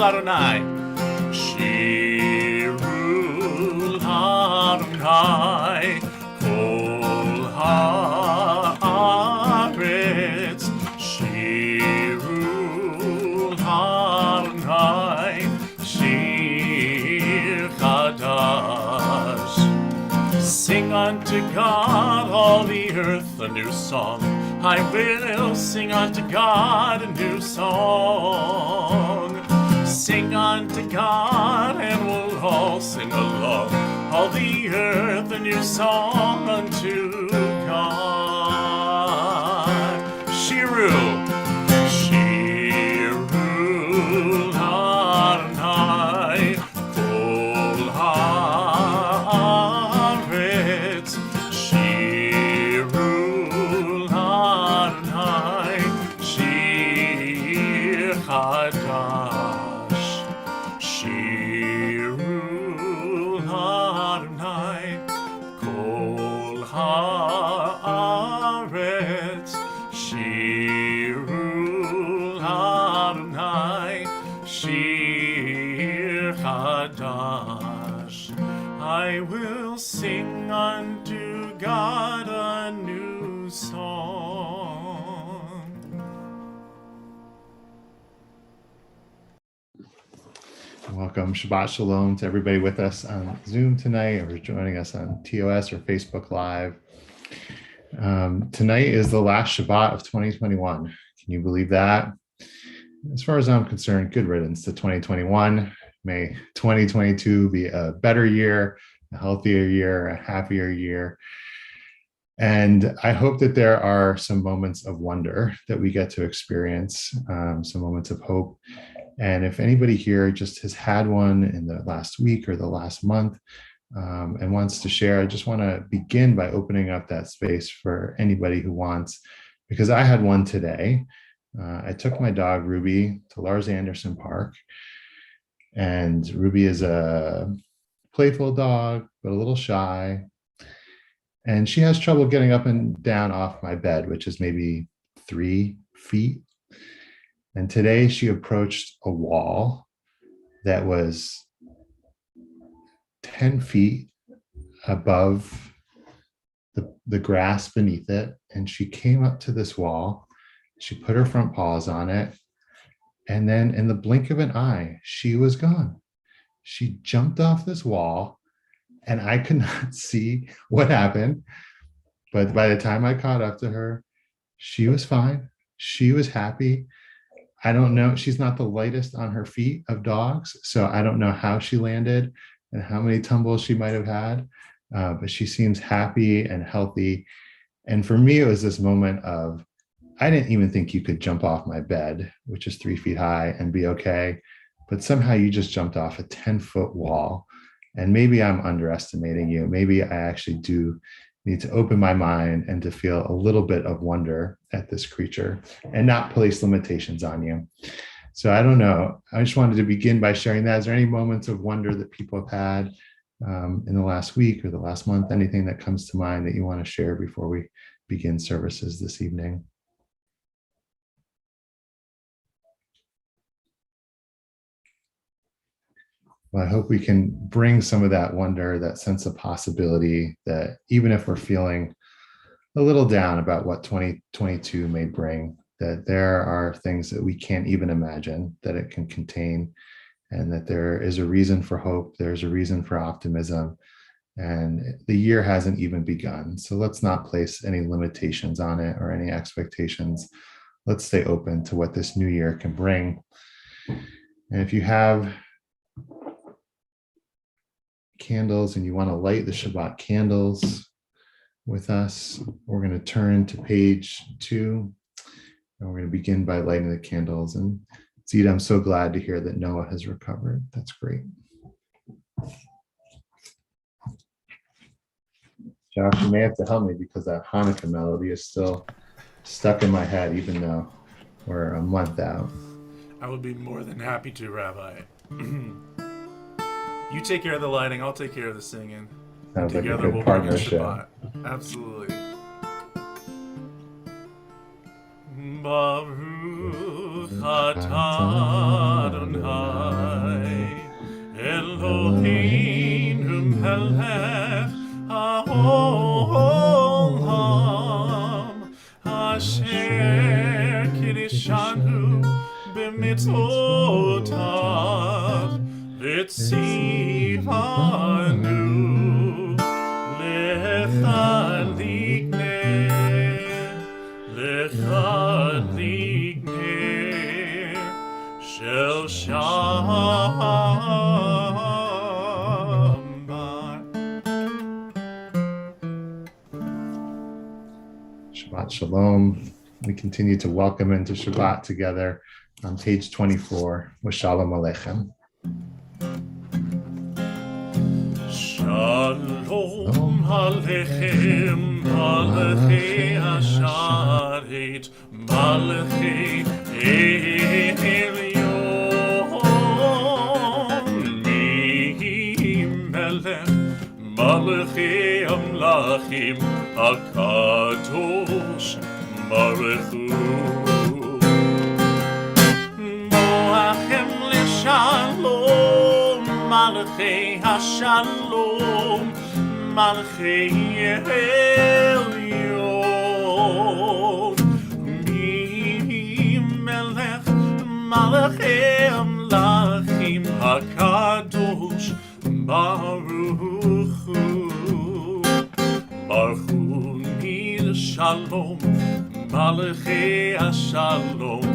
Adonai. Shiru Adonai Kol Haaretz. Shiru Adonai Shir Chadash. Sing unto God, all the earth, a new song. I will sing unto God a new song. Sing unto God, and we'll all sing along. All the earth a new song unto God. Shiru, Shiru Adonai Kol Haaretz. Shiru Adonai Shir Chadash. Shiru Adonai Kol Haaretz. Shiru Adonai Shir Chadash. I will sing unto God a new song. Welcome, Shabbat Shalom to everybody with us on Zoom tonight, or joining us on TOS or Facebook Live. Tonight is the last Shabbat of 2021. Can you believe that? As far as I'm concerned, good riddance to 2021. May 2022 be a better year, a healthier year, a happier year. And I hope that there are some moments of wonder that we get to experience, some moments of hope. And if anybody here just has had one in the last week or the last month and wants to share, I just want to begin by opening up that space for anybody who wants, because I had one today. I took my dog Ruby to Lars Anderson Park, and Ruby is a playful dog, but a little shy. And she has trouble getting up and down off my bed, which is maybe 3 feet. And today she approached a wall that was 10 feet above the grass beneath it. And she came up to this wall. She put her front paws on it. And then in the blink of an eye, she was gone. She jumped off this wall, and I could not see what happened. But by the time I caught up to her, she was fine. She was happy. I don't know. She's not the lightest on her feet of dogs, so I don't know how she landed and how many tumbles she might have had, but she seems happy and healthy. And for me, it was this moment of, I didn't even think you could jump off my bed, which is 3 feet high, and be okay. But somehow you just jumped off a 10-foot wall. And maybe I'm underestimating you. Maybe I actually do need to open my mind and to feel a little bit of wonder at this creature and not place limitations on you. So I don't know. I just wanted to begin by sharing that. Is there any moments of wonder that people have had in the last week or the last month? Anything that comes to mind that you want to share before we begin services this evening? Well, I hope we can bring some of that wonder, that sense of possibility, that even if we're feeling a little down about what 2022 may bring, that there are things that we can't even imagine that it can contain, and that there is a reason for hope, there's a reason for optimism, and the year hasn't even begun. So let's not place any limitations on it or any expectations. Let's stay open to what this new year can bring. And if you have candles and you want to light the Shabbat candles with us, we're going to turn to page 2, and we're going to begin by lighting the candles. And Zita, I'm so glad to hear that Noah has recovered. That's great. Josh, you may have to help me because that Hanukkah melody is still stuck in my head, even though we're a month out. I would be more than happy to, Rabbi. You take care of the lighting, I'll take care of the singing. Sounds like a Together good we'll bring in partnership. Shabbat. Absolutely. Baruch atah Adonai shel Shabbat. Shabbat Shalom. We continue to welcome into Shabbat together on page 24 with Shalom Aleichem. Shalom Aleichem, Malachei Hasharet, Malachei Elyon, Mi Melech, Malachei Amlachim, HaKadosh Baruch Hu. Moachem LeShalom, Malachei HaShalom, Malachei Elyon, Mi Melech, Malachei Amlachim, HaKadosh Baruch Hu. Baruch Hu Nil Shalom, Malachei HaShalom,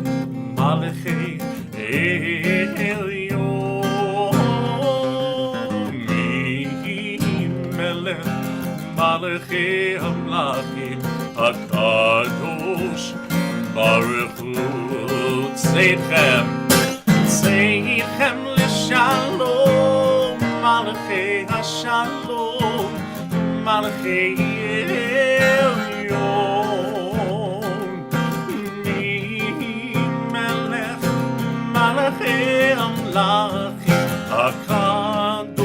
Malachei Elyon, Mi Melech, Malachei Amlachim, HaKadosh Baruch Hu. Tzedchem LeShalom, Malachei HaShalom, Malachei Elyon, Mi Melech, Malachei Amlachim, HaKadosh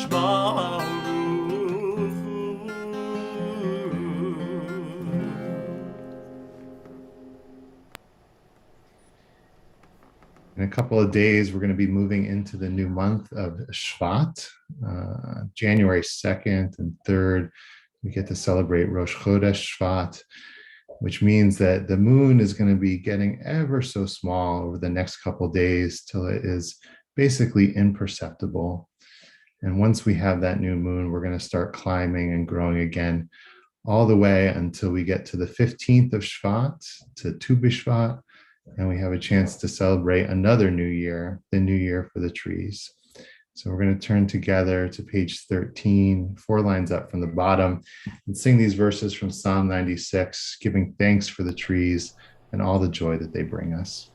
Baruch Hu. In a couple of days, we're going to be moving into the new month of Shvat. January 2nd and 3rd, we get to celebrate Rosh Chodesh Shvat, which means that the moon is going to be getting ever so small over the next couple of days till it is basically imperceptible. And once we have that new moon, we're going to start climbing and growing again all the way until we get to the 15th of Shvat, to Tu B'Shvat, and we have a chance to celebrate another new year, the new year for the trees. So we're going to turn together to page 13, 4 lines up from the bottom, and sing these verses from Psalm 96, giving thanks for the trees and all the joy that they bring us.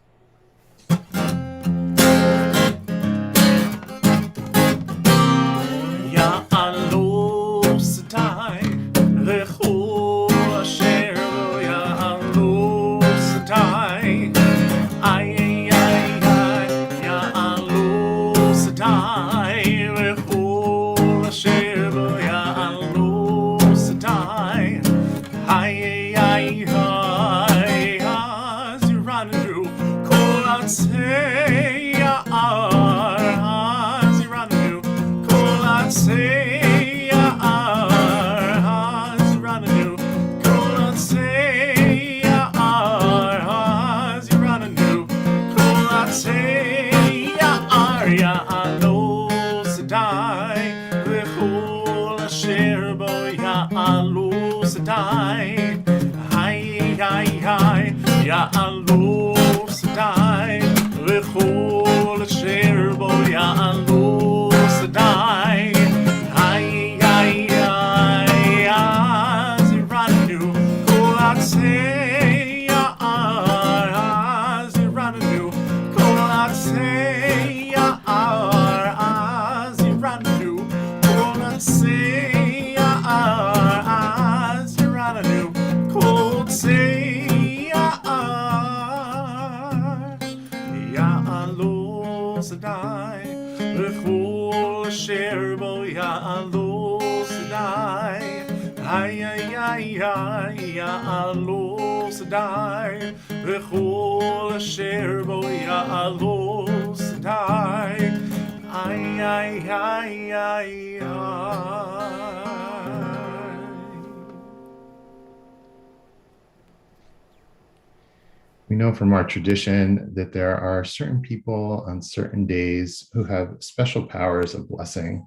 We know from our tradition that there are certain people on certain days who have special powers of blessing.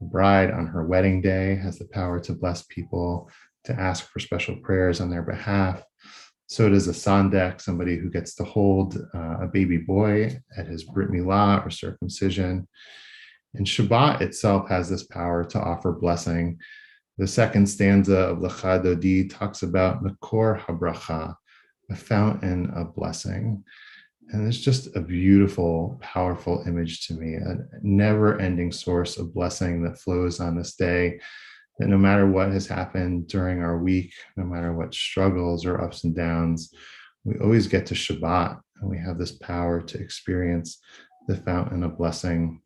The bride on her wedding day has the power to bless people, to ask for special prayers on their behalf. So does a sandek, somebody who gets to hold a baby boy at his brit milah or circumcision. And Shabbat itself has this power to offer blessing. The second stanza of Lecha Dodi talks about Makor HaBracha, a fountain of blessing. And it's just a beautiful, powerful image to me, a never-ending source of blessing that flows on this day, that no matter what has happened during our week, no matter what struggles or ups and downs, we always get to Shabbat, and we have this power to experience the fountain of blessing.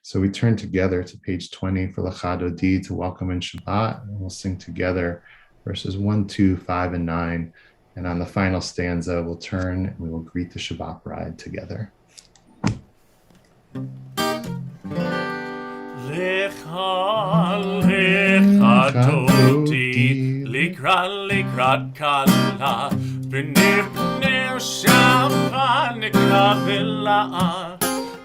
So we turn together to page 20 for Lecha Dodi to welcome in Shabbat, and we'll sing together verses 1, 2, 5, and 9. And on the final stanza, we'll turn and we will greet the Shabbat bride together. Lecha Dodi, likrat kala, b'nei Shabbat nekabela.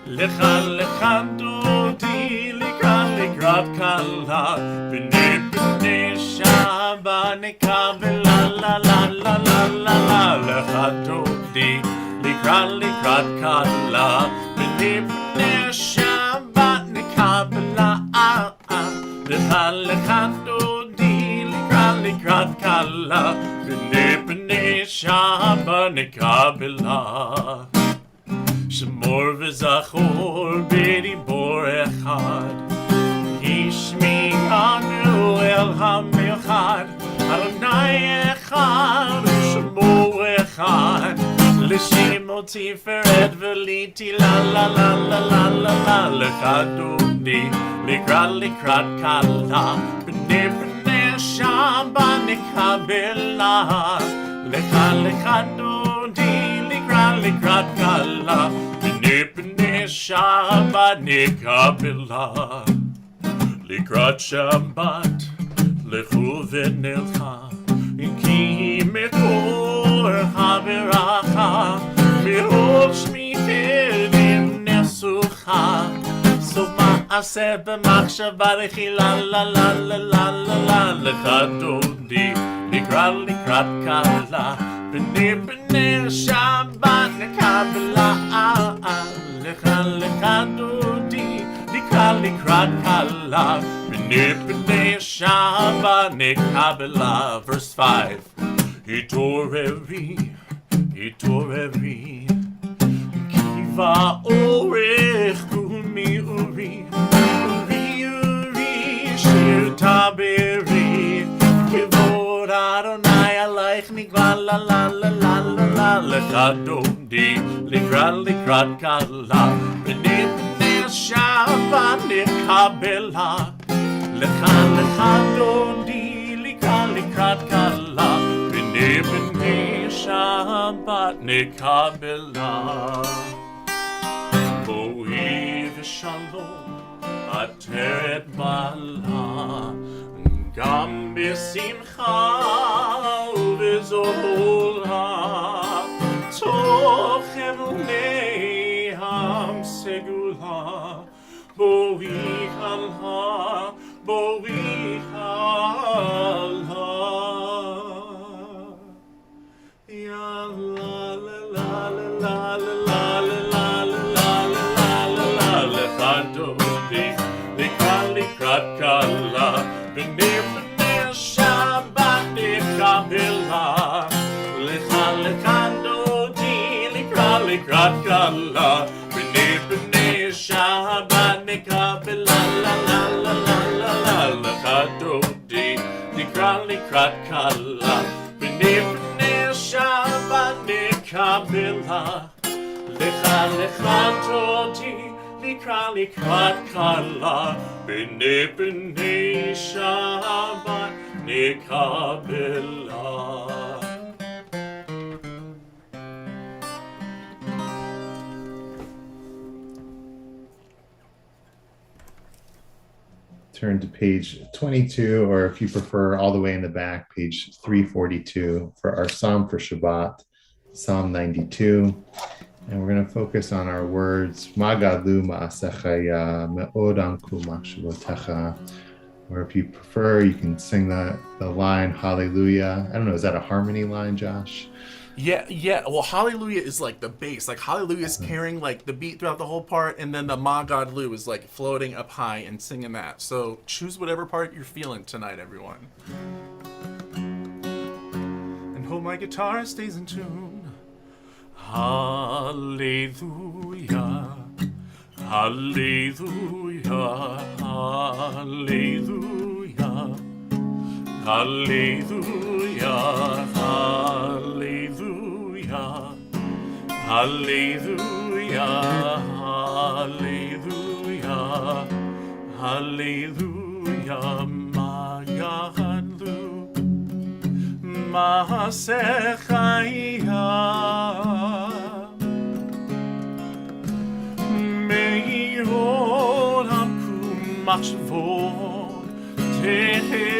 Lecha Dodi, likrat kala, b'nei Shabbat nekabela. La la la la la la. Lecha Dodi, likrat kala, b'nei Shabbat nekabela. Lecha Dodi, likrat kala, b'nei Shabbat nekabela. Shemor v'zachor b'dibor echad, Hishmi'anu el ha'michad, Adonai echad, Shemor echad, L'shimo tiferet v'liti la la la la la la la. Lecha Dodi, likrat kala, b'nei Shabbat nekabela. Lecha Dodi, likrat kala, b'nei Shabbat nekabela. Likrat Shabbat, lechu v'nelcha, ki mekor ha'beracha, mirov shmitim nesucha. So ma'aseh b'machshava la la la la la la la. Lecha Dodi, likrat kala, b'nei Shabbat nekabela. Lecha Dodi, likrat kala, b'nei Shabbat nekabela. Verse 5. Hitoreri, kiva orech gumi uri, shir taberi, kivod Adonai aleich nigla la la la la la la. Lecha Dodi, likrat kala, b'nei Shabbat nekabela. Lecha Dodi, likrat kala, b'nei Shabbat nekabela. Boi v'shalom ateret bala, gam b'simcha u'b'zohora, toch evnei ham-segula. Boi halha, ya la la la la la la la la la la la. Lecha Dodi, likrat kala, b'nei Shabbat nekabela. Lecha Dodi, likrat kala, b'nei Shabbat nekabela. La la la la la la. Lecha Dodi, likrat kala, b'nei Shabbat nekabela. Lecha Dodi, likrat kala, b'nei Shabbat nekabela. Turn to page 22, or if you prefer, all the way in the back, page 342 for our Psalm for Shabbat, Psalm 92. And we're going to focus on our words, Magalu ma'asechaya me'odanku machshavotecha. Or if you prefer, you can sing the line Hallelujah. I don't know, is that a harmony line, Josh? Yeah. Well, Hallelujah is like the bass. Like Hallelujah is carrying like the beat throughout the whole part, and then the Ma God Lu is like floating up high and singing that. So choose whatever part you're feeling tonight, everyone. And hope my guitar stays in tune. Hallelujah. Hallelujah. Hallelujah. Hallelujah, hallelujah, hallelujah, hallelujah, hallelujah, Magalu, Maasechaya, Me'olam kumachvot tehe.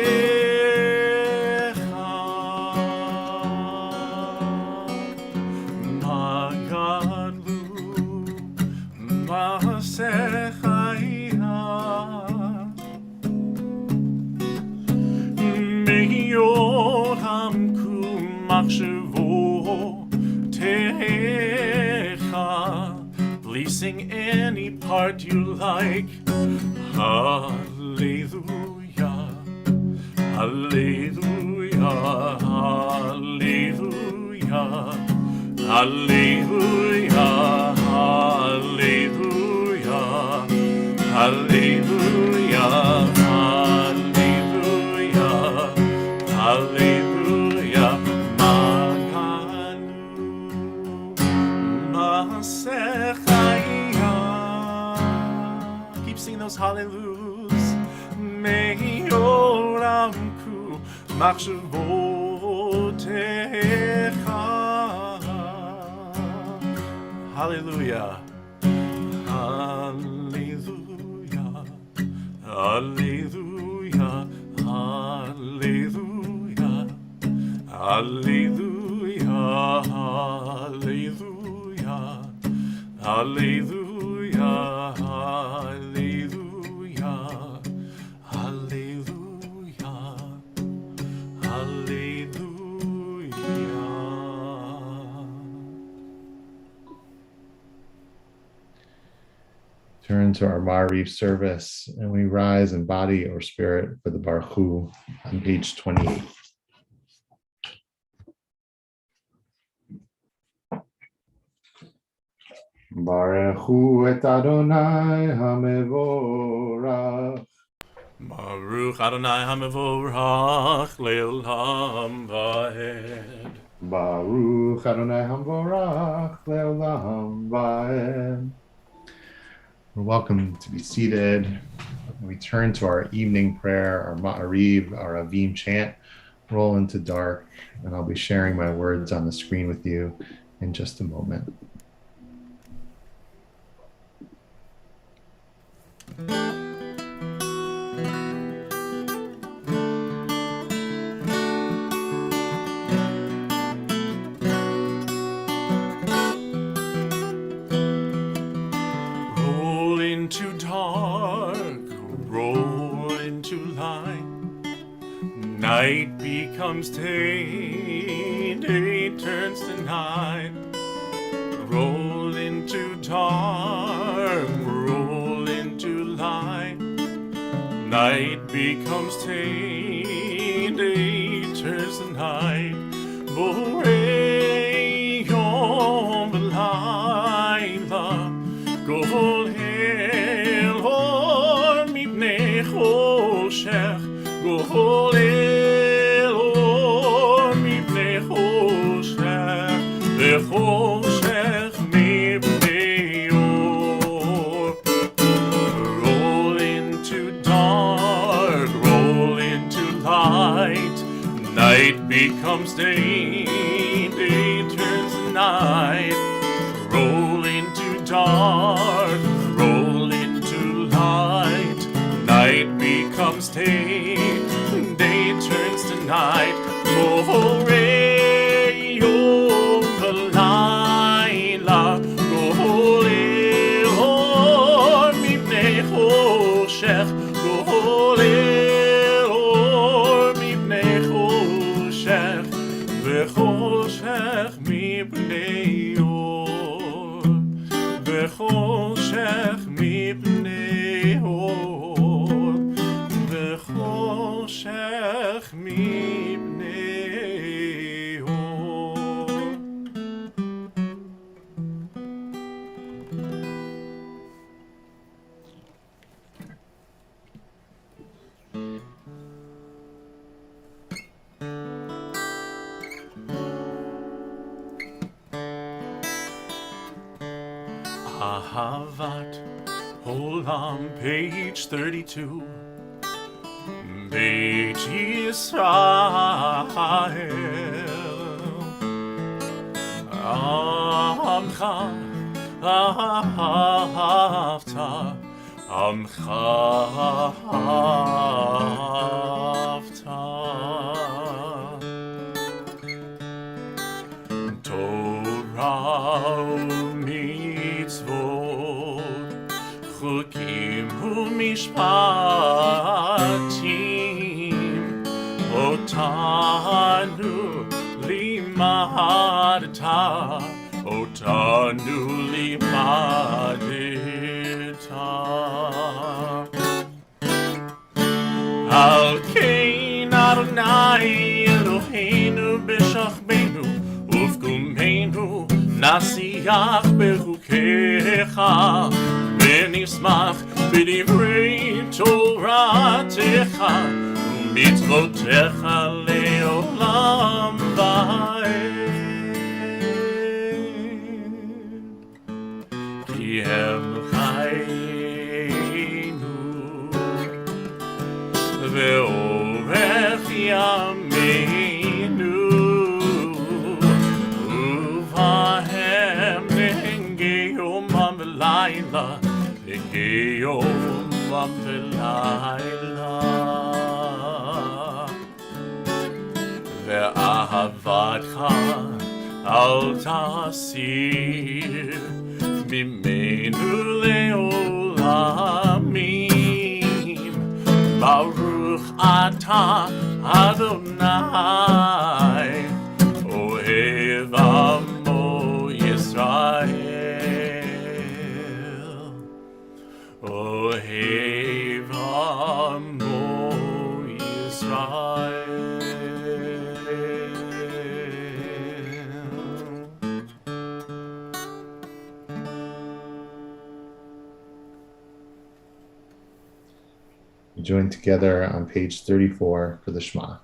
Please sing any part you like. Hallelujah, hallelujah, hallelujah, hallelujah, hallelujah, hallelujah, hallelujah, hallelujah, Masechaya. Keep singing those hallelujahs. Me'olamku machshavotecha. Hallelujah. Hallelujah. Hallelujah. Hallelujah. Hallelujah. Hallelujah. Hallelujah. Hallelujah. Hallelujah. Hallelujah. Turn to our Ma'ariv service, and we rise in body or spirit for the Baruch Hu on page 28. Baruch Hu et Adonai HaMevorach. Baruch Adonai HaMevorach Le'olam Va'ed. Baruch Adonai HaMevorach Le'olam Va'ed. We're welcome to be seated. We turn to our evening prayer, our Ma'ariv, our Avim chant, Roll into Dark, and I'll be sharing my words on the screen with you in just a moment. Roll into dark, roll into light. Night becomes day, day turns to night. Roll into dark, roll into light. Night becomes day, day turns to night. Borei yom v'layla, kol el or mipnei choshech, kol el or mipnei choshech, v'choshech mipnei or. Roll into dark, roll into light. Night becomes day, day turns to night. Roll into dark, roll into light. Night becomes day, day turns to night. Borei yom v'layla, Ahavat Olam, page 32. Beit Yisrael, Amcha ahavta, Amcha ahavta. Torah u'mitzvot, chukim u'mishpatim, otanu limadta, otanu limadta. Al kein Adonai Eloheinu b'shachbenu ufkumenu nasiach bechukecha v'nismach b'divrei Toratecha u'mitzvotecha le'olam va'ed ki hem chayenu ve'orech yameinu uvahem nengeyomam v'layla nengeyomam v'layla ve'ahavatcha al tasir mimenu le'olamim Baruch Atah Adonai Ohev Amo Yisrael Ohev Amo Yisrael. We join together on page 34 for the Shema.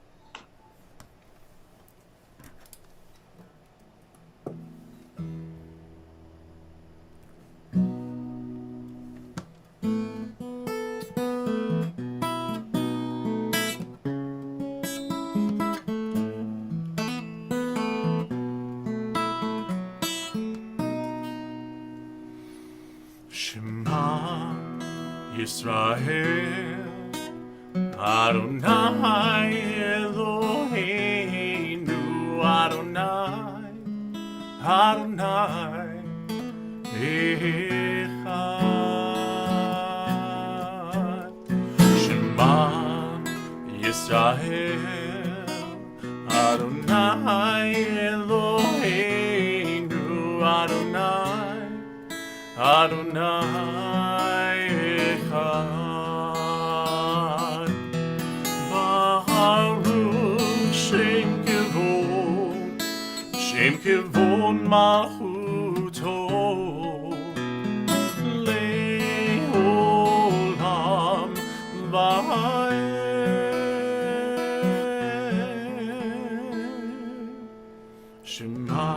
Shema Yisrael Adonai Eloheinu Adonai Adonai Echad. Shema Yisrael Adonai Eloheinu Adonai Adonai Echad. Shem kivon malchuto leolam va'ed. Shema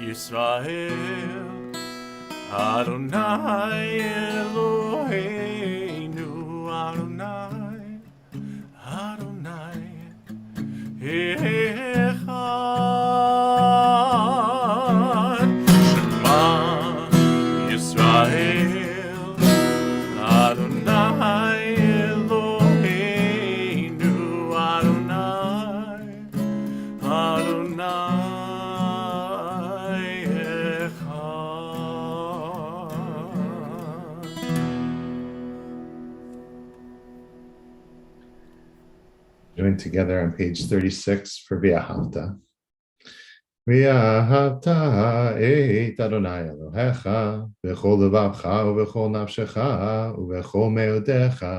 Yisrael Adonai Eloheinu Adonai Adonai Echad. Shema Yisrael Adonai Eloheinu Adonai Adonai Echad. Join together on page 36 for V'ahavta. V'ahavta et Adonai Elohecha v'chol levavcha u'v'chol nafshecha u'v'chol me'odecha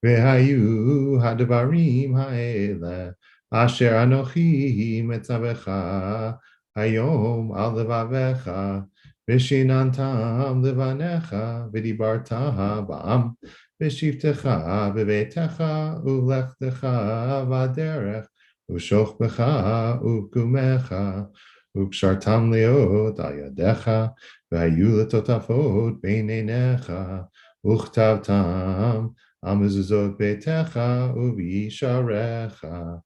Vehayu hadvarim ha'ele asher anochi metzavecha hayom al levavecha vishinantam levanecha v'dibarta ba'am v'shivtecha b'veitecha ulechtecha v'aderech u'shochbecha u'kumecha u'kshartam leot al yadecha v'hayu letotafot beinenecha uchtavtam Amazuzot betecha uvisharecha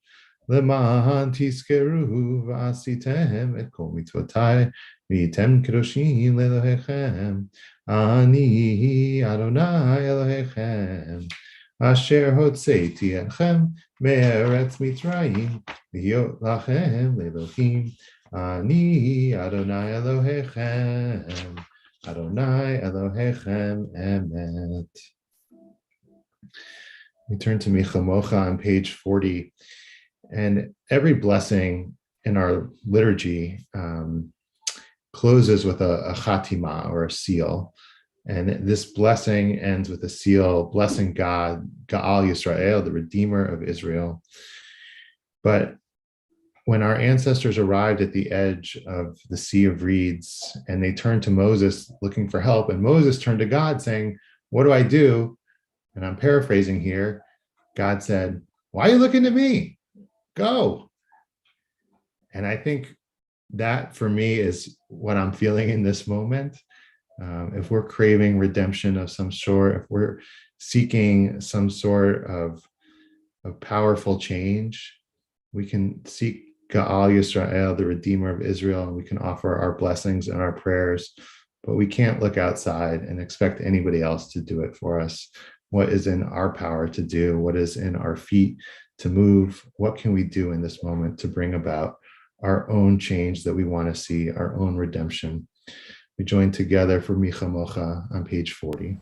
leman tiskeru v'asitem et kol mitzvotai v'item kedoshim lelohechem ani Adonai Elohechem asher hotzeiti etchem me'eretz Mitzrayim v'hiot lachem lelohim ani Adonai Elohechem Adonai Elohechem emet. We turn to Michamocha on page 40, and every blessing in our liturgy closes with a chatima or a seal, and this blessing ends with a seal, blessing God, Ga'al Yisrael, the Redeemer of Israel. But when our ancestors arrived at the edge of the Sea of Reeds, and they turned to Moses looking for help, and Moses turned to God saying, "What do I do?" And I'm paraphrasing here. God said, "Why are you looking at me? Go." And I think that for me is what I'm feeling in this moment. If we're craving redemption of some sort, if we're seeking some sort of powerful change, we can seek Ga'al Yisrael, the Redeemer of Israel, and we can offer our blessings and our prayers, but we can't look outside and expect anybody else to do it for us. What is in our power to do? What is in our feet to move? What can we do in this moment to bring about our own change that we want to see, our own redemption? We join together for Micha Mocha on page 40.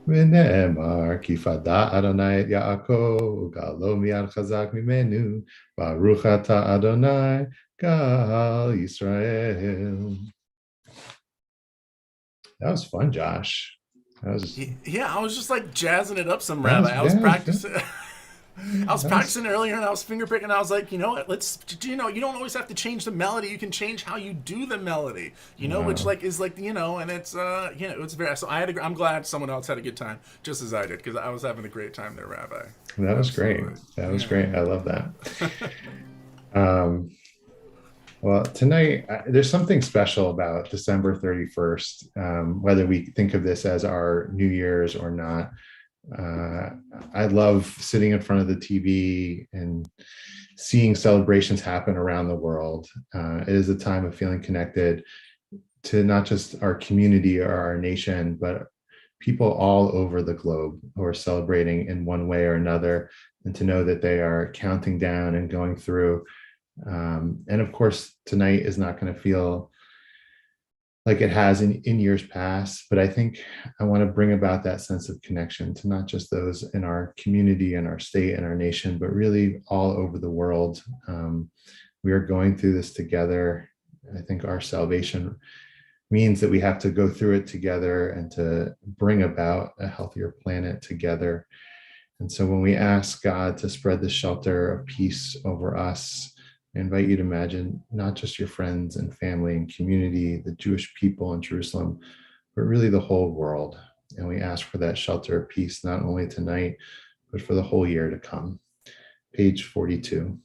V'ne'emar ki fada Adonai et Yaakov ugalo miyad chazak mimenu baruch ata Adonai gal Yisrael. That was fun, Josh. That was Yeah, I was just like jazzing it up some, Rabbi. I was practicing. I was Nice. practicing earlier and I was finger picking. I was like, you know what? You don't always have to change the melody. You can change how you do the melody. Which Wow. like is like and it's it's very. So I'm glad someone else had a good time, just as I did, because I was having a great time there, Rabbi. That was great. Absolutely. That was Yeah. great. I love that. Um, well, tonight, there's something special about December 31st, whether we think of this as our New Year's or not. Uh, I love sitting in front of the TV and seeing celebrations happen around the world. It is a time of feeling connected to not just our community or our nation, but people all over the globe who are celebrating in one way or another, and to know that they are counting down and going through. And of course, tonight is not going to feel like it has in years past, but I think I want to bring about that sense of connection to not just those in our community and our state and our nation, but really all over the world. We are going through this together. I think our salvation means that we have to go through it together and to bring about a healthier planet together. And so when we ask God to spread the shelter of peace over us, I invite you to imagine not just your friends and family and community, the Jewish people in Jerusalem, but really the whole world. And we ask for that shelter of peace, not only tonight, but for the whole year to come. Page 42.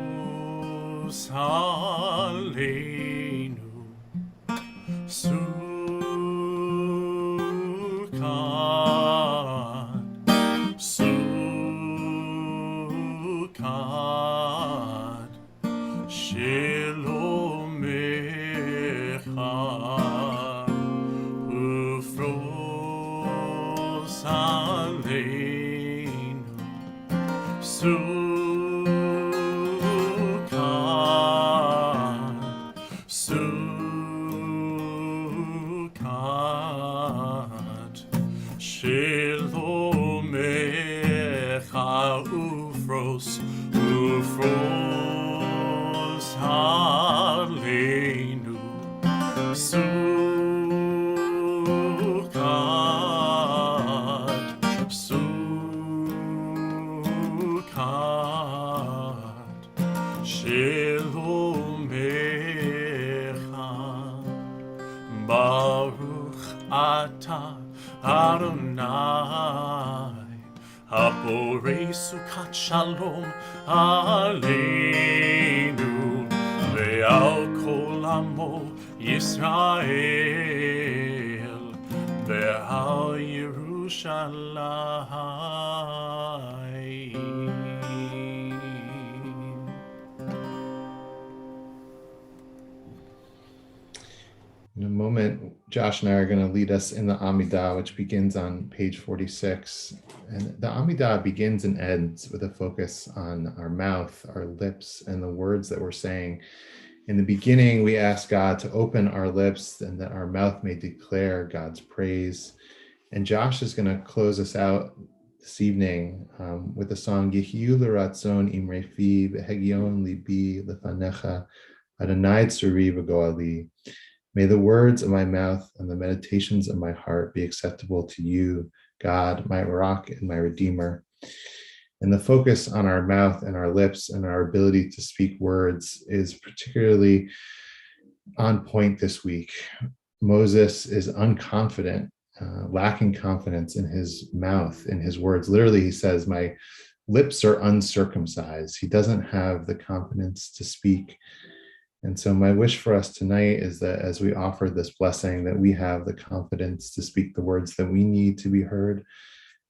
Ufros Aleinu Sukkot Sukkot Shilomecha Ufros Aleinu Sukkot, Sukkot, Shilomecha Ufros, Ufros Aleinu, Sukkot, Sukkot, Shilomecha, Baruch Atah Adonai, Haborei Sukkot Shalom Aleinu, Ve'al Kol Amo Yisrael, Ve'al Yerushalayim. In a moment, Josh and I are going to lead us in the Amidah, which begins on page 46. And the Amidah begins and ends with a focus on our mouth, our lips, and the words that we're saying. In the beginning, we ask God to open our lips and that our mouth may declare God's praise. And Josh is going to close us out this evening with the song Yehiyu l'ratzon imrei fi v'hegion libi lefanecha Adonai tzuri v'goali. May the words of my mouth and the meditations of my heart be acceptable to you, God, my rock and my redeemer. And the focus on our mouth and our lips and our ability to speak words is particularly on point this week. Moses is unconfident, lacking confidence in his mouth, in his words. Literally, he says, my lips are uncircumcised. He doesn't have the confidence to speak. And so my wish for us tonight is that as we offer this blessing, that we have the confidence to speak the words that we need to be heard.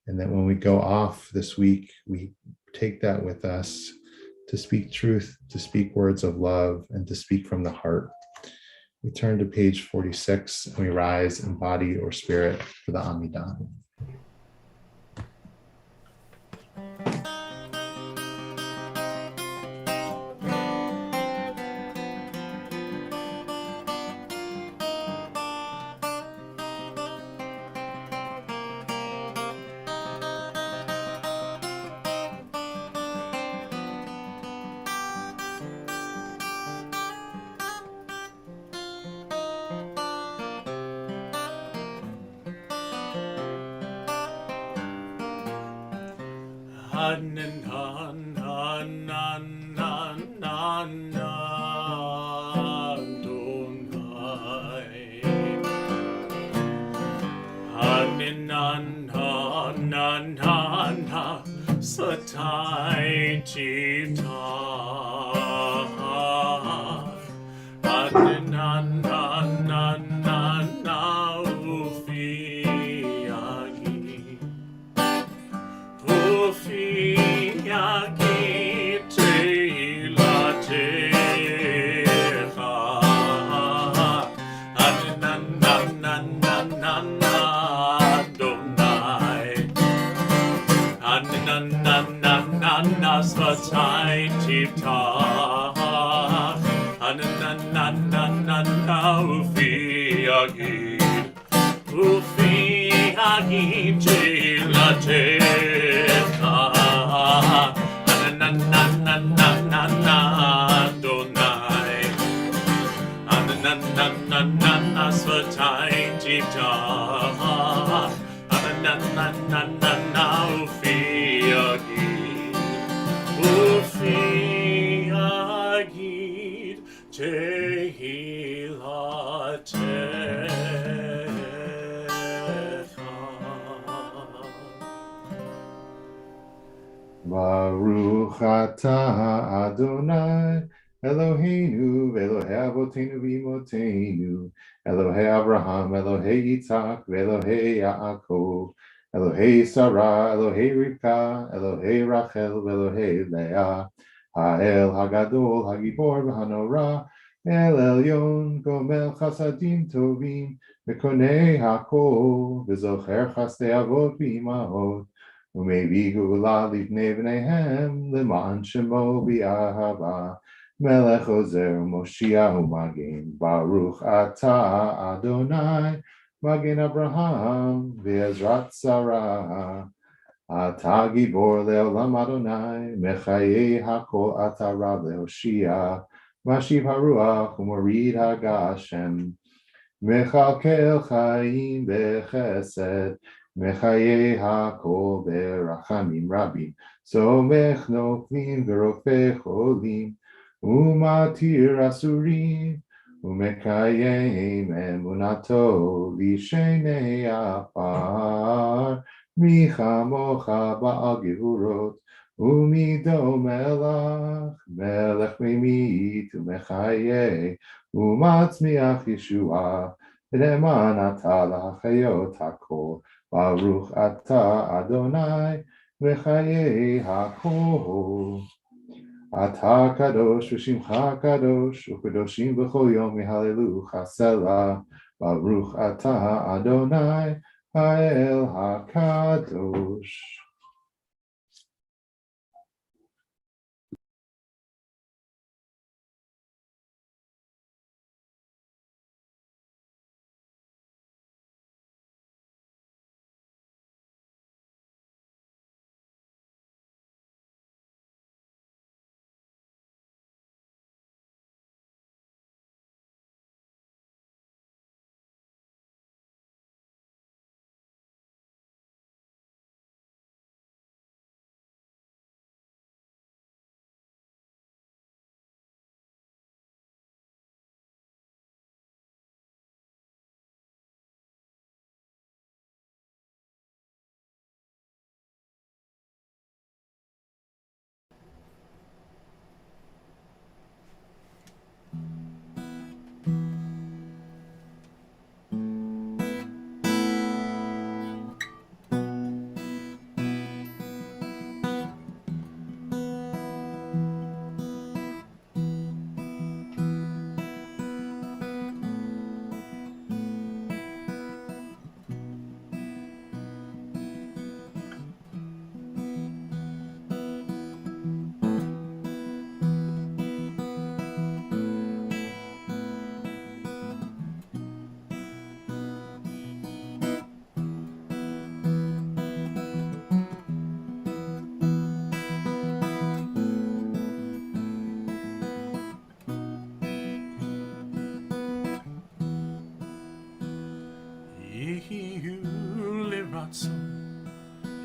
And that when we go off this week, we take that with us to speak truth, to speak words of love, and to speak from the heart. We turn to page 46 and we rise in body or spirit for the Amidah. Satai Chita Ufiagi Ufiagi Teila Techa Adonai Satai Chita Ufiagi Telatecha Adonai Satai Chita Ufiagid Tehilatecha. Baruch atah Adonai Eloheinu Elohei Avotenu v'Imotenu Elohei Abraham Elohei Yitzhak Elohei Yaakov Elohei Sarah Elohei Rivka Elohei Rachel Elohei Leah Ha'el Hagadol Hagibor v'Hanora El Elyon Gomel Chasadim Tovim Mekonei Hakol V'Zocher Chasdei Avot v'Imahot Umevi gula livnei v'neihem leman shemo b'ahava melech ozer Moshiach u'magen Baruch atah Adonai magen Abraham v'ezrat Sarah atah gibor leolam Adonai mechaye hakol atah rab lehoshia mashiv haruach u'morid hagashem Mechalkel chaim bechesed, mechaye hakol berachamim rabim, somech noflim v'rofeh cholim, umatir asurim, umekayem emunato lishenei afar, michamocha ba'al gevurot, umido melech, melech memit umechaye, Umatzmiach Yeshua, Reman Ata Lachayot Hakol, Baruch Ata Adonai, Mechaye Hakol. Ata Kadosh, V'Shimcha Kadosh, U'Kadoshim B'chol Yom Yehalelucha Selah, Baruch Ata Adonai, Ha'el HaKadosh.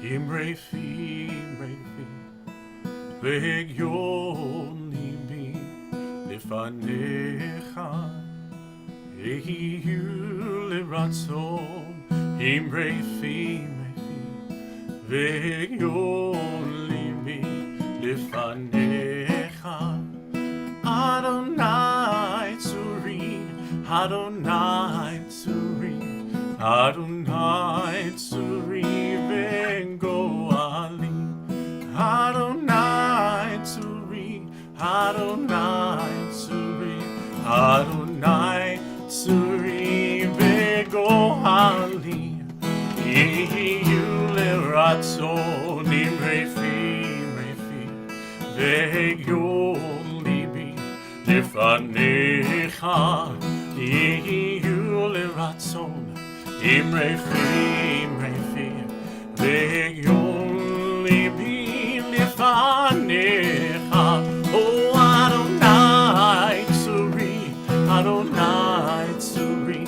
Imrefi, והגיון ליבי לפניך, יהיו לרצון, אמרפי, והגיון ליבי לפניך, אדוני צורי, אדוני צורי, אדוני צורי וגואלי, Adonai Tzuri, Adonai Tzuri, Adonai Tzuri vegohali, Yehiyu leratzon imrefi, ve'yon libi lefanecha, Yehiyu leratzon imrefi, ve'yon libi Fanecha, oh Adonai Tzuri, Adonai Tzuri,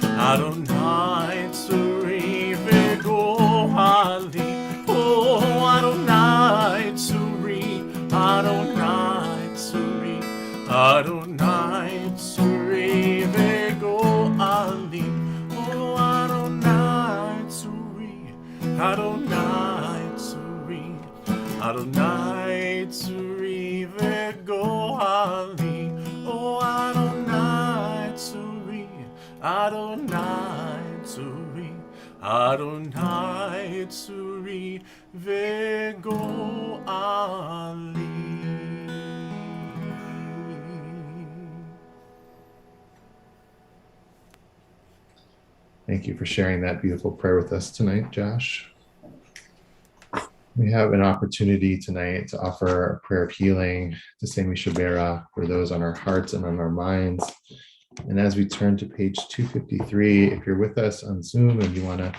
Adonai Tzuri vegohali, oh Adonai Tzuri, Adonai Tzuri, Adonai Tzuri vegohali, oh Adonai Tzuri, Adonai Tzuri. Adonai Tzuri vegohali, oh Adonai Tzuri, Adonai Tzuri, Adonai Tzuri vegohali. Thank you for sharing that beautiful prayer with us tonight, Josh. We have an opportunity tonight to offer a prayer of healing, to say Mishabera, for those on our hearts and on our minds. And as we turn to page 253, if you're with us on Zoom and you want to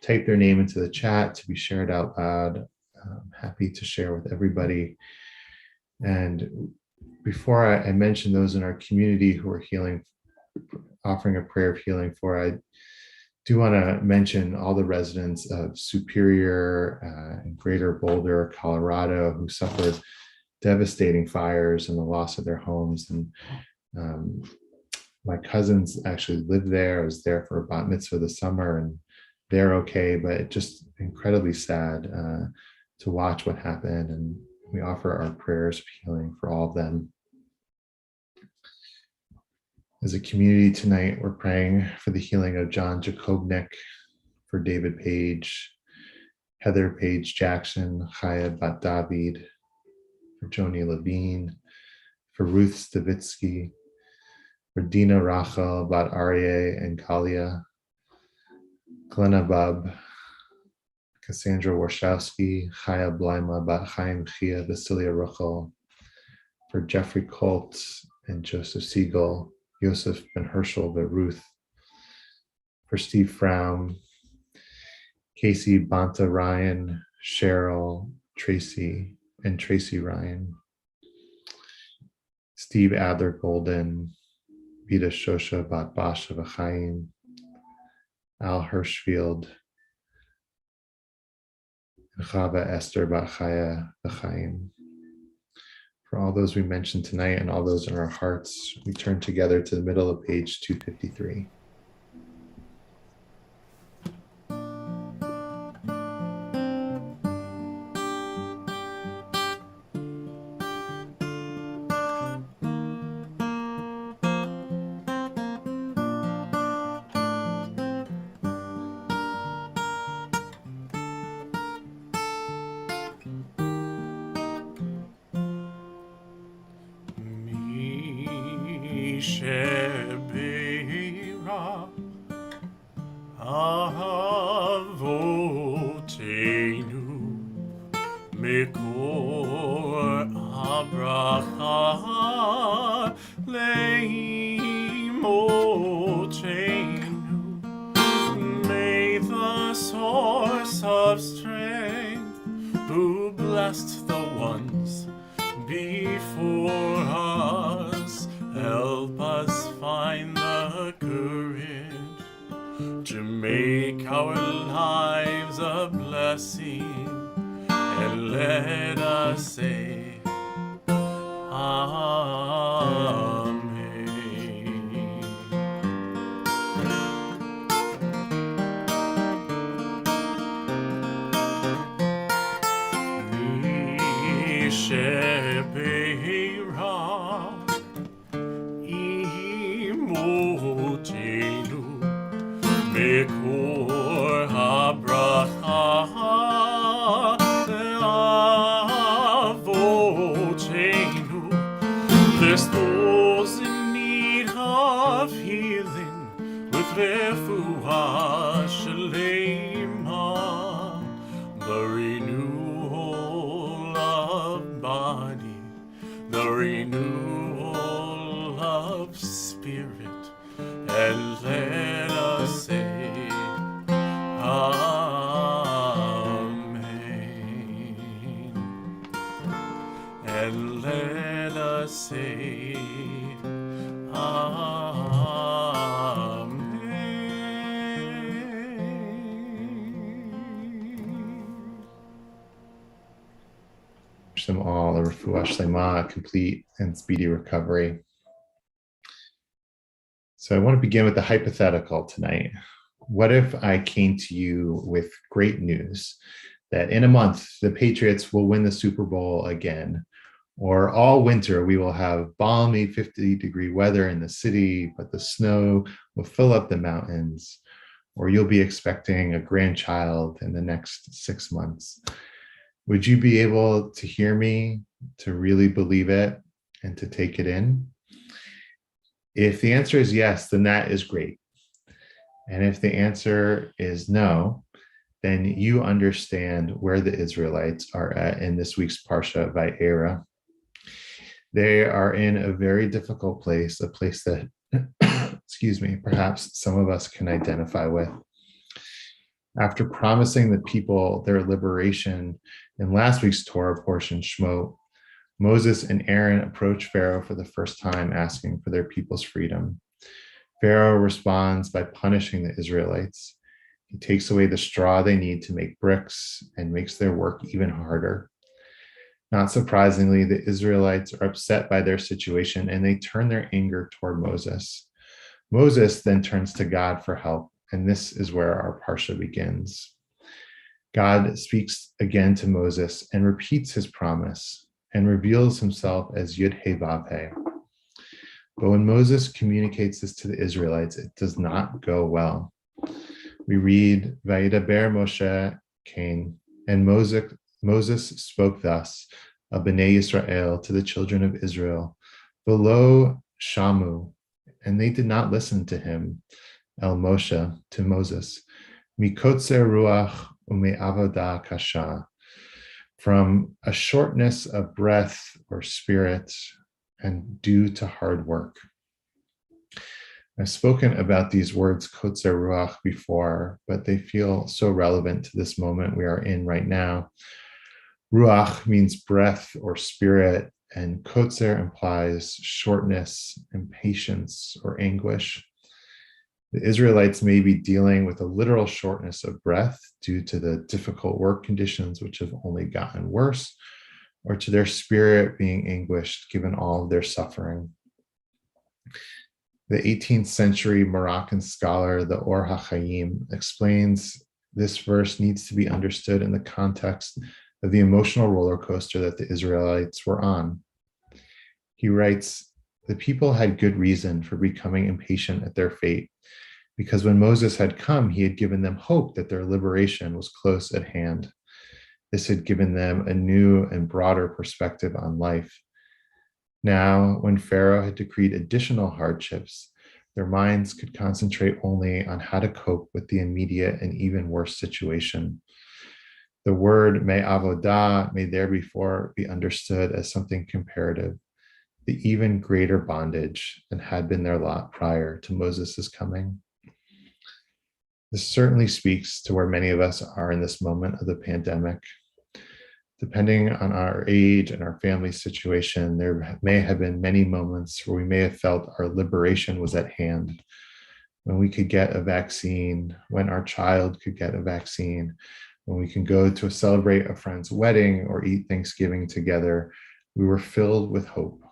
type their name into the chat to be shared out loud, I'm happy to share with everybody. And before I mention those in our community who are healing, offering a prayer of healing for, I do want to mention all the residents of Superior and Greater Boulder, Colorado, who suffered devastating fires and the loss of their homes. And my cousins actually lived there. I was there for a bat mitzvah this summer, and they're okay, but it's just incredibly sad to watch what happened. And we offer our prayers of healing for all of them. As a community tonight, we're praying for the healing of John Jacobnik, for David Page, Heather Page Jackson, Chaya Bat David, for Joni Levine, for Ruth Stavitsky, for Dina Rachel Bat Aryeh and Kalia, Glenna Bub, Cassandra Warshawski, Chaya Blima Bat Chaim Chia Vasilia Rochel, for Jeffrey Colt and Joseph Siegel, Yosef Ben Herschel, the Ruth, for Steve Fromm, Casey Banta Ryan, Cheryl, Tracy, and Tracy Ryan, Steve Adler Golden, Vida Shosha Bat Basha V'chaim, Al Hirschfield, and Chava Esther Bat Chaya V'chaim. For all those we mentioned tonight and all those in our hearts, we turn together to the middle of page 253. Shebira Avotenu Mikor Abraha Leimotenu. May the source of strength, who blessed the ones before us, help us find the courage to make our lives a blessing and let us say, Amen. Shebeira imotenu mekor habracha avotenu. Bless those in need of healing with refuah shalema, the renewal of body, the renewal of spirit, and let us say, Amen. And let us say, Amen. Wish them all a refuah shlema, a complete and speedy recovery. So I want to begin with the hypothetical tonight. What if I came to you with great news that in a month, the Patriots will win the Super Bowl again, or all winter we will have balmy 50-degree weather in the city, but the snow will fill up the mountains, or you'll be expecting a grandchild in the next 6 months? Would you be able to hear me, to really believe it, and to take it in? If the answer is yes, then that is great. And if the answer is no, then you understand where the Israelites are at in this week's Parsha Vayera. They are in a very difficult place, a place that, excuse me, perhaps some of us can identify with. After promising the people their liberation in last week's Torah portion, Shmot, Moses and Aaron approach Pharaoh for the first time, asking for their people's freedom. Pharaoh responds by punishing the Israelites. He takes away the straw they need to make bricks and makes their work even harder. Not surprisingly, the Israelites are upset by their situation and they turn their anger toward Moses. Moses then turns to God for help, and this is where our Parsha begins. God speaks again to Moses and repeats his promise and reveals himself as Yud-Heh-Vav-Heh. But when Moses communicates this to the Israelites, it does not go well. We read, Vayidaber Moshe Cain, and Moses spoke thus of Bnei Yisrael to the children of Israel, V'lo shamu, and they did not listen to him, El Moshe, to Moses, Mikotzer ruach u'me'avodah kasha, from a shortness of breath or spirit and due to hard work. I've spoken about these words, kotzer ruach, before, but they feel so relevant to this moment we are in right now. Ruach means breath or spirit, and kotzer implies shortness, impatience, or anguish. The Israelites may be dealing with a literal shortness of breath due to the difficult work conditions, which have only gotten worse, or to their spirit being anguished given all of their suffering. The 18th century Moroccan scholar, the Or HaChaim, explains this verse needs to be understood in the context of the emotional roller coaster that the Israelites were on. He writes, the people had good reason for becoming impatient at their fate, because when Moses had come, he had given them hope that their liberation was close at hand. This had given them a new and broader perspective on life. Now, when Pharaoh had decreed additional hardships, their minds could concentrate only on how to cope with the immediate and even worse situation. The word me'avodah may therefore be understood as something comparative, the even greater bondage than had been their lot prior to Moses' coming. This certainly speaks to where many of us are in this moment of the pandemic. Depending on our age and our family situation, there may have been many moments where we may have felt our liberation was at hand, when we could get a vaccine, when our child could get a vaccine, when we can go to celebrate a friend's wedding or eat Thanksgiving together, we were filled with hope.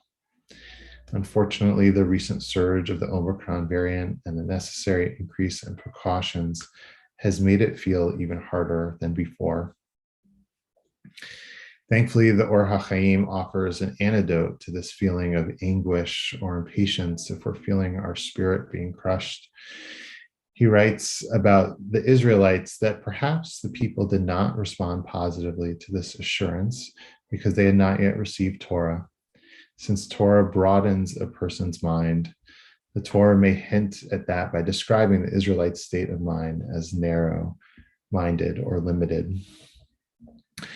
Unfortunately, the recent surge of the Omicron variant and the necessary increase in precautions has made it feel even harder than before. Thankfully, the Or HaChaim offers an antidote to this feeling of anguish or impatience if we're feeling our spirit being crushed. He writes about the Israelites that perhaps the people did not respond positively to this assurance because they had not yet received Torah. Since Torah broadens a person's mind, the Torah may hint at that by describing the Israelites' state of mind as narrow-minded or limited. I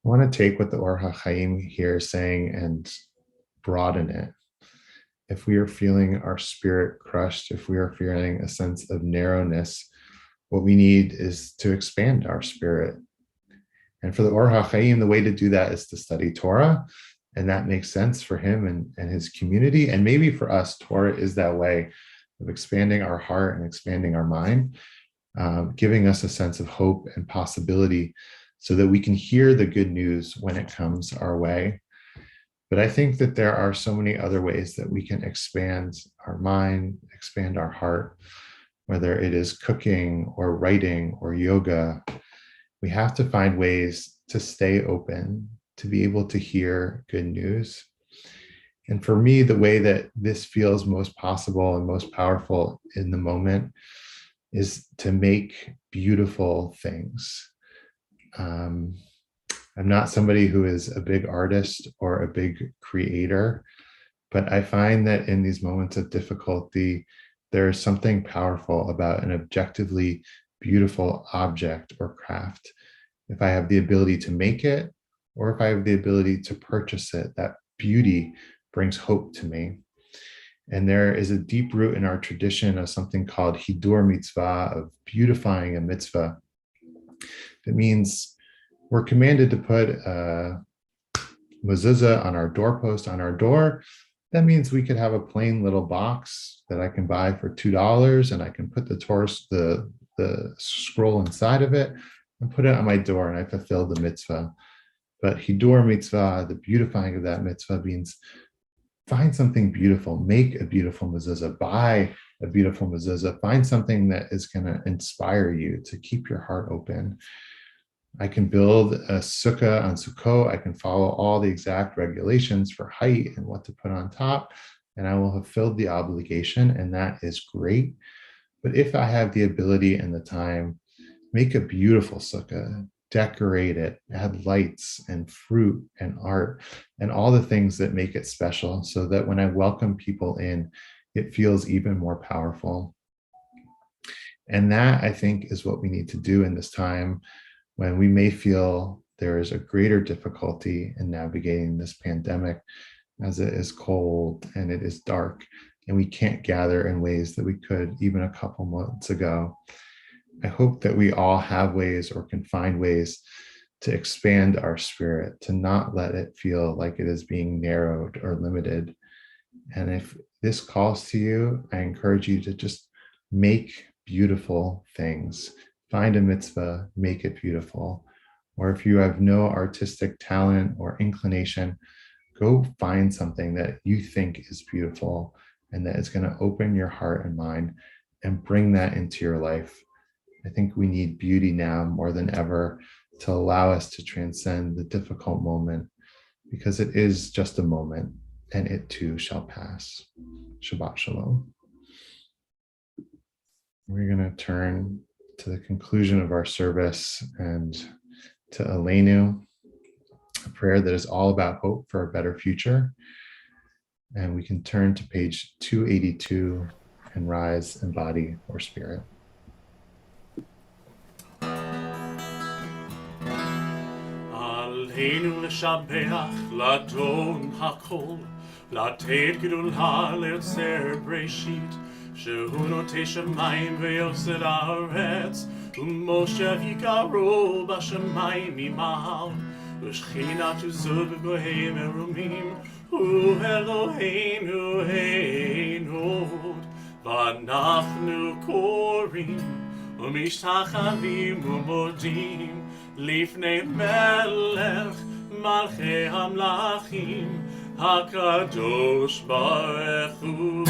want to take what the Or HaChaim here is saying and broaden it. If we are feeling our spirit crushed, if we are feeling a sense of narrowness, what we need is to expand our spirit. And for the Or HaChaim, the way to do that is to study Torah. And that makes sense for him and his community. And maybe for us, Torah is that way of expanding our heart and expanding our mind, giving us a sense of hope and possibility so that we can hear the good news when it comes our way. But I think that there are so many other ways that we can expand our mind, expand our heart, whether it is cooking or writing or yoga. We have to find ways to stay open, to be able to hear good news. And for me, the way that this feels most possible and most powerful in the moment is to make beautiful things. I'm not somebody who is a big artist or a big creator, but I find that in these moments of difficulty, there's something powerful about an objectively beautiful object or craft. If I have the ability to make it, or if I have the ability to purchase it, that beauty brings hope to me. And there is a deep root in our tradition of something called hidur mitzvah, of beautifying a mitzvah. That means we're commanded to put a mezuzah on our doorpost, on our door. That means we could have a plain little box that I can buy for $2, and I can put the scroll inside of it and put it on my door, and I fulfill the mitzvah. But hidur mitzvah, the beautifying of that mitzvah, means find something beautiful, make a beautiful mezuzah, buy a beautiful mezuzah, find something that is going to inspire you to keep your heart open. I can build a sukkah on Sukkot. I can follow all the exact regulations for height and what to put on top, and I will have filled the obligation, and that is great. But if I have the ability and the time, make a beautiful sukkah, decorate it, add lights and fruit and art and all the things that make it special so that when I welcome people in, it feels even more powerful. And that, I think, is what we need to do in this time when we may feel there is a greater difficulty in navigating this pandemic, as it is cold and it is dark and we can't gather in ways that we could even a couple months ago. I hope that we all have ways or can find ways to expand our spirit, to not let it feel like it is being narrowed or limited. And if this calls to you, I encourage you to just make beautiful things. Find a mitzvah, make it beautiful. Or if you have no artistic talent or inclination, go find something that you think is beautiful and that is going to open your heart and mind and bring that into your life. I think we need beauty now more than ever to allow us to transcend the difficult moment, because it is just a moment and it too shall pass. Shabbat Shalom. We're going to turn to the conclusion of our service and to Aleinu, a prayer that is all about hope for a better future. And we can turn to page 282 and rise in body or spirit. עלינו לשבח, לדון הכל, לתת גדולה ליוצר בראשית, שהוא נוטה שמיים ויוסד הארץ, ומושב יקרו בשמיים ממעל, ושכינת עזוב בגוהי מרומים, הוא אלוהינו העינות, ואנחנו קוראים, ומשתחווים ומודים, לפני מלך מלכי המלכים הקדוש ברוך הוא.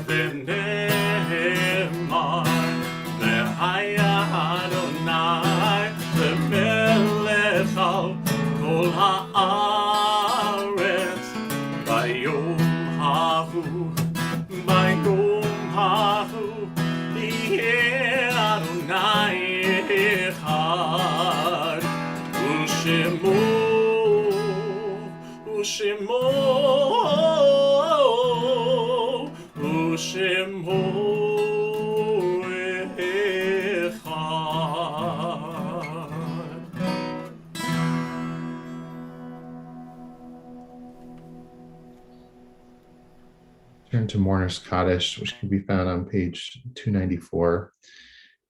ונאמר והיה אדוני למלך על כל הארץ ביום ההוא יהיה אדוני אחד ושמו Turn to Mourner's Kaddish, which can be found on page 294.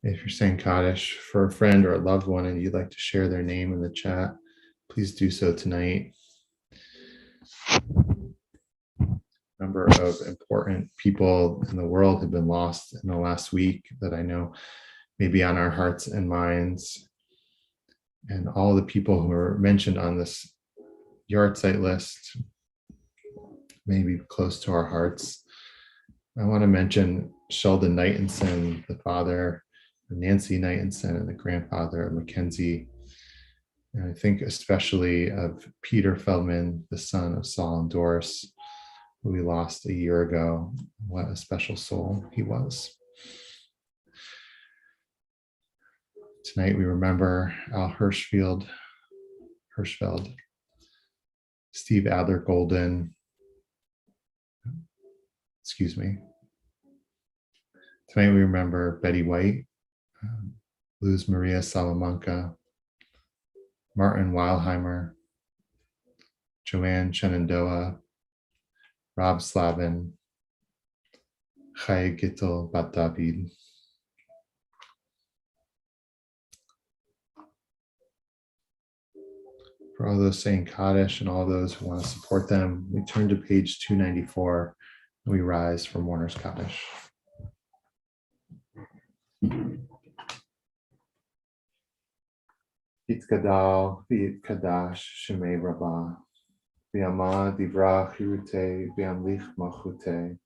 If you're saying Kaddish for a friend or a loved one and you'd like to share their name in the chat, please do so tonight. A number of important people in the world have been lost in the last week that I know may be on our hearts and minds. And all the people who are mentioned on this yard site list may be close to our hearts. I want to mention Sheldon Knightenson, the father of Nancy Knightenson and the grandfather of Mackenzie. And I think especially of Peter Feldman, the son of Saul and Doris, who we lost a year ago. What a special soul he was. Tonight we remember Al Hirschfeld, Steve Adler Golden, Tonight we remember Betty White, Luz Maria Salamanca, Martin Weilheimer, Joanne Shenandoah, Rob Slavin, Chaya Gittel Bat David. For all those saying Kaddish and all those who want to support them, we turn to page 294 and we rise for Mourner's Kaddish. Yitkadal v'yitkadash shemei rabbah v'yamad divrach hirutei v'yamlich malchutei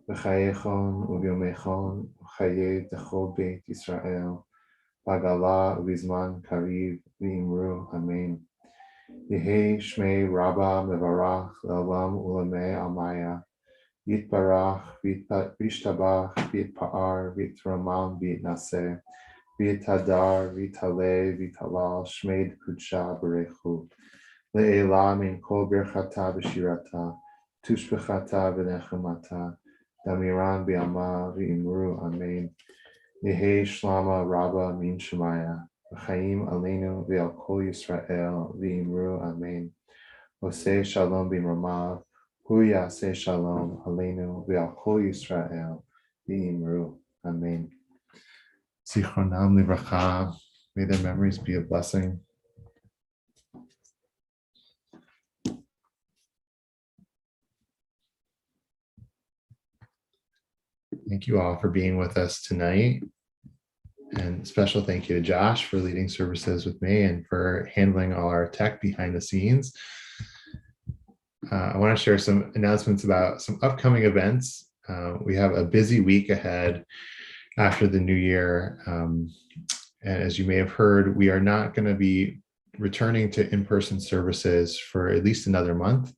v'chayechon u'vyomechon v'chayei dechol beit Yisrael v'agala u'vizman kariv v'imru amen. Yehei shmei rabbah mevarach le'olam u'lamei amaya Yitbarach v'yishtabach v'yitpa'ar v'yitraman v'yitnaseh v'yitadar v'yitaleh v'yitalal shmei kudsha b'rechu le'ela min kol birchata v'shirata tushbechata v'nechemata damiran b'yama v'imru amen. Yehei shlama rabba min shemaya v'chaim aleinu v'al kol Yisrael v'imru amen. Oseh shalom b'mramav Hu yaseh shalom aleinu v'al kol Yisrael v'imru amen. Zichronam livracha, may their memories be a blessing. Thank you all for being with us tonight. And special thank you to Josh for leading services with me and for handling all our tech behind the scenes. I want to share some announcements about some upcoming events. We have a busy week ahead after the new year. And as you may have heard, we are not going to be returning to in-person services for at least another month.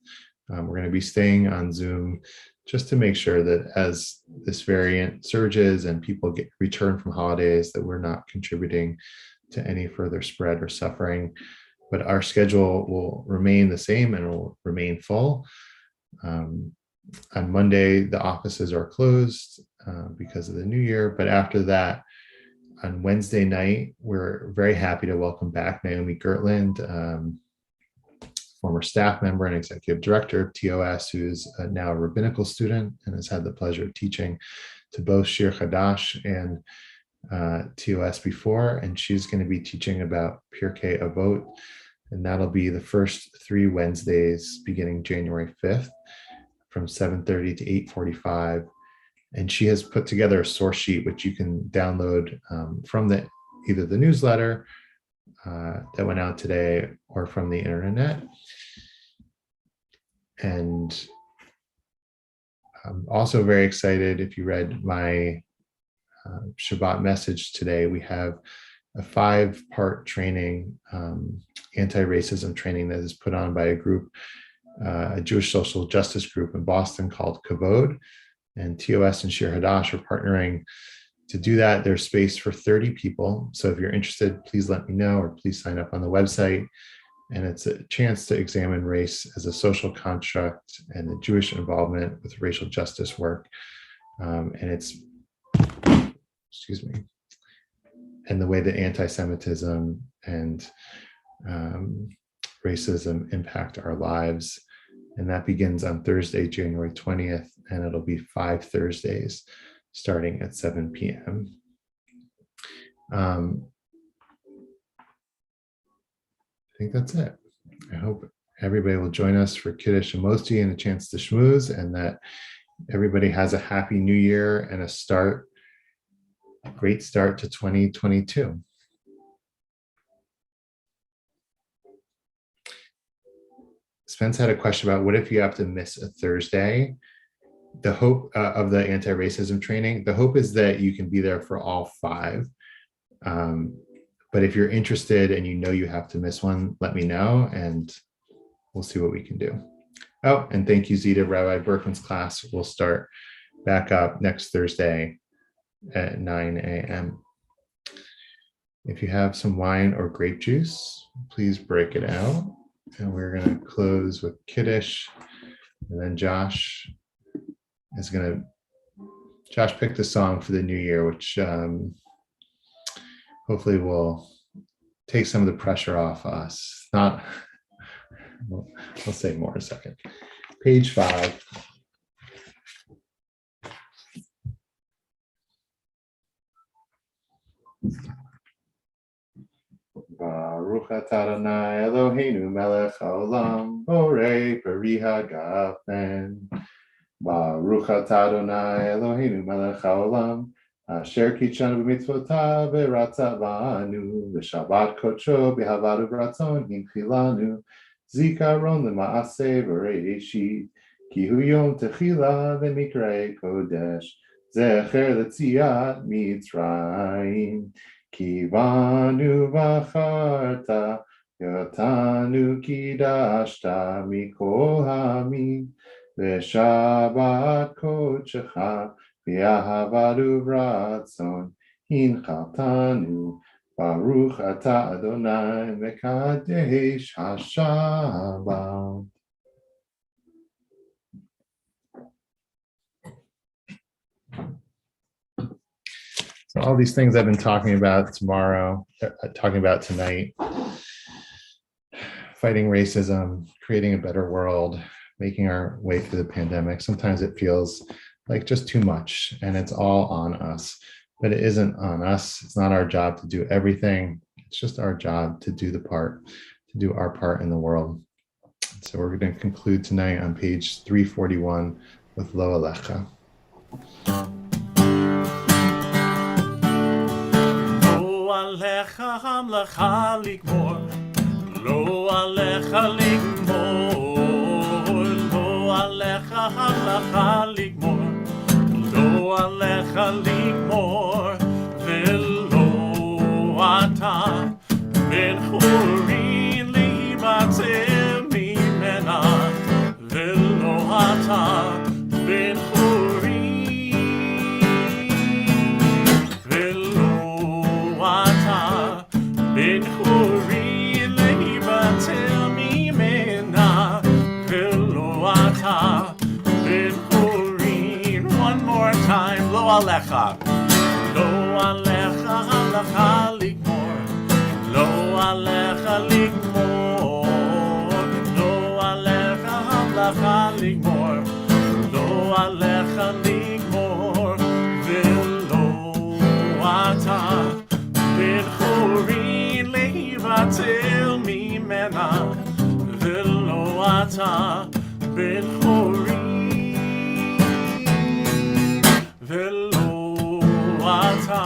We're going to be staying on Zoom just to make sure that as this variant surges and people return from holidays, that we're not contributing to any further spread or suffering. But our schedule will remain the same and will remain full. On Monday, the offices are closed because of the new year. But after that, on Wednesday night, we're very happy to welcome back Naomi Gertland, former staff member and executive director of TOS, who's now a rabbinical student and has had the pleasure of teaching to both Shir Chadash and TOS before. And she's going to be teaching about Pirkei Avot. And that'll be the first 3 Wednesdays beginning January 5th from 7:30 to 8:45. And she has put together a source sheet, which you can download from the either the newsletter that went out today or from the internet. And I'm also very excited. If you read my Shabbat message today, we have a 5-part training, anti-racism training that is put on by a group, a Jewish social justice group in Boston called Kavod, and TOS and Shir Hadash are partnering to do that. There's space for 30 people. So if you're interested, please let me know, or please sign up on the website. And it's a chance to examine race as a social construct and the Jewish involvement with racial justice work. And it's, excuse me, and the way that anti-Semitism and racism impact our lives. And that begins on Thursday, January 20th, and it'll be 5 Thursdays starting at 7 p.m. I think that's it. I hope everybody will join us for Kiddush and Mosti and a chance to schmooze, and that everybody has a happy new year and a great start to 2022. Spence had a question about what if you have to miss a Thursday? The hope of the anti-racism training, the hope is that you can be there for all 5. But if you're interested and you know you have to miss one, let me know and we'll see what we can do. Oh, and thank you, Zita. Rabbi Berkman's class will start back up next Thursday at 9 a.m. If you have some wine or grape juice, please break it out. And we're going to close with Kiddush. And then Josh picked a song for the new year, which hopefully will take some of the pressure off us. I'll say more in a second. Page 5. Baruch atah Adonai Eloheinu melech haolam borei peri hagafen. Baruch atah Adonai Eloheinu melech haolam asher kitshanu b'mitzvotav v'ratza banu v'shabbat kodsho b'havad u'bratzon hinchilanu zikaron l'maaseh v'reishit ki hu yom techila v'mikrei kodesh zecher l'tziat mitzrayim. Kivanu v'acharta yotanu kidashta mikol hamim v'shabbat kodshecha v'ahavad u'ratzon hinchaltanu baruch atah Adonai mekadesh hashabbat. So all these things I've been talking about tonight, fighting racism, creating a better world, making our way through the pandemic. Sometimes it feels like just too much and it's all on us, but it isn't on us. It's not our job to do everything. It's just our job to do our part in the world. So we're going to conclude tonight on page 341 with Lo Alecha. Alecha hamlecha ligmor, lo alecha ligmor, lo alecha hamlecha ligmor, lo alecha ligmor, velo ata ben churin libatzeh mimena, velo ata ben Ben Churi lehibatel mimena velo ata Ben Churi. One more time. Lo alecha halacha ligmor. Lo alecha ligmor. Lo alecha halacha ligmor. Lo alecha ligmor. Velo ata Ben Churi. Vatel mimena velo ata ben chori velo ata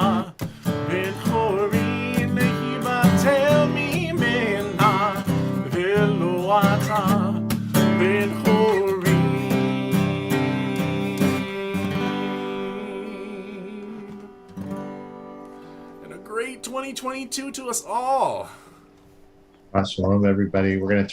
ben chori great 2022 to us all. Shalom, everybody. We're going to